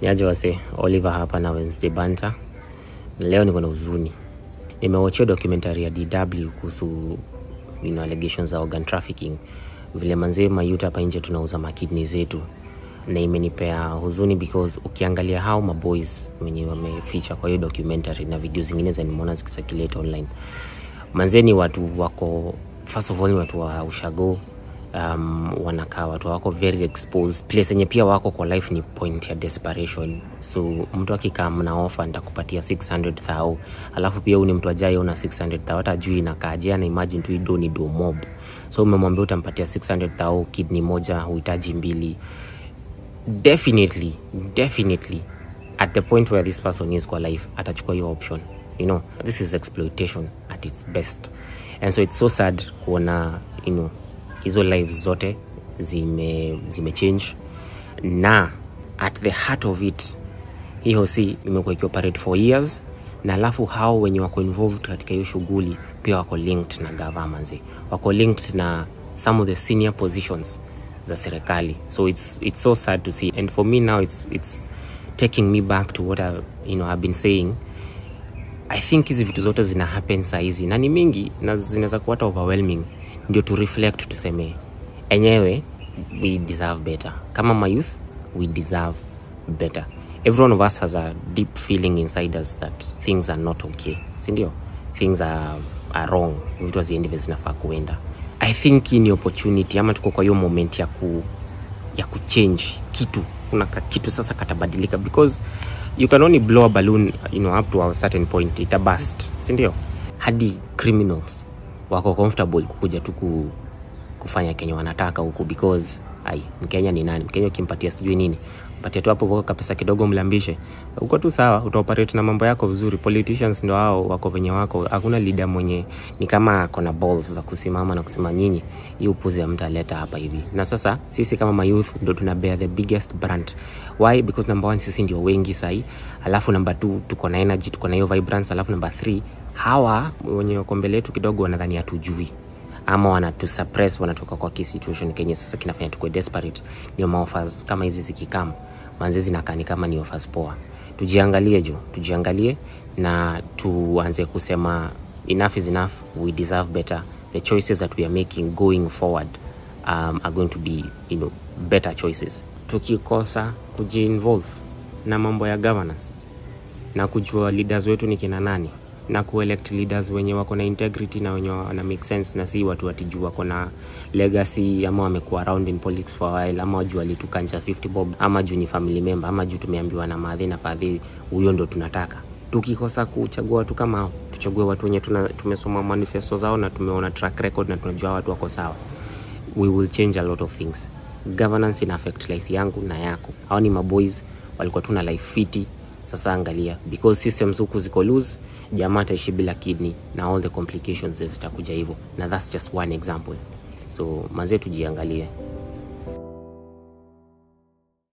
Niaje wase, Oliver hapa na Wednesday Banter. Leo niko na huzuni. Nimewatch documentary ya DW kuhusu allegations za organ trafficking. Vile manzee mayuta hapa nje tunauza makidney zetu. Na imenipea huzuni because ukiangalia how my boys wenye wamefeature kwa hiyo documentary na video zingine za nimeona zikisirculate online. Manzee ni watu wako, first of all ni watu wa ushago. Wanakaa watu wako very exposed, place yenye pia wako kwa life ni point ya desperation. So mtu akikaa na offer nitakupatia 600,000, alafu pia uni mtu ajaye una 600,000 hata ajui inakaaje, na imagine tu do ni do mob. So umemwambia utampatia 600,000 kidney moja, huhitaji mbili. Definitely at the point where this person is kwa life atachukua hiyo option. You know, this is exploitation at its best. And so it's so sad kuona, hizo lives zote zime change. Na at the heart of it, hiyo si imekuwa ikioperate for years, na alafu hao wenye wako involved katika hiyo shughuli pia wako linked na government, wako linked na some of the senior positions za serikali. So it's so sad to see. And for me now it's taking me back to what I've been saying. I think hizi vitu zote zina happen saa hizi na ni mingi na zinaweza kuwa overwhelming. Ndio to reflect, tuseme enyewe we deserve better. Kama my youth we deserve better. Every one of us has a deep feeling inside us that things are not okay. Sindio? Things are wrong. Vitu haziendi zinafaa kuenda. I think ni opportunity ama tuko kwa hiyo moment ya kuchange kitu. Kuna kitu sasa katabadilika, because you can only blow a balloon up to a certain point, it burst. Sindio? Hadi criminals wako comfortable kukuja tu kufanya Kenya wanataka huku, because Mkenya ni nani? Mkenya ukimpatia sijui nini, mpatia tu hapo kwa pesa kidogo mlambishe, uko tu sawa, utaoperate na mambo yako vizuri. Politicians ndio hao wako venye wako. Hakuna leader mwenye ni kama kona balls za kusimama na kusema nyinyi hii upuzi ya mtaleta hapa hivi. Na sasa sisi kama my youth ndio tuna bear the biggest brand. Why? Because number 1 sisi ndio wengi sahi, alafu number 2 tuko na energy, tuko na hiyo vibrance, alafu number 3 hawa wenye wako mbele yetu kidogo wanadhani hatujui ama wanatusuppress, wanatoka kwa situation Kenya sasa kinafanya tukue desperate. Ndio offers kama hizi zikikam manzezi nakani kama ni offers poa. Tujiangalie na tuanze kusema enough is enough, we deserve better. The choices that we are making going forward are going to be better choices. Tukikosa kuji-involve na mambo ya governance na kujua leaders wetu ni kina nani, na kuelect leaders wenye wako na integrity na wenye wana make sense, na si watu watijua kona legacy ama wamekuwa around in politics for a while, ama wajua alitukanja 50 bob, ama juu ni family member, ama juu tumeambiwa na madhi na fadhi huyo ndo tunataka. Tukikosa kuchagua watu kama hao, tuchague watu wenye tumesoma manifesto zao na tumeona track record na tunajua watu wako sawa, we will change a lot of things. Governance in affect life yangu na yako. Hao ni maboys walikuwa tuna life fiti. Sasa angalia, because systems huku ziko loose, jamaa ataishi bila kidney na all the complications zitakuja hivyo. Na that's just one example. So manze tujiangalie.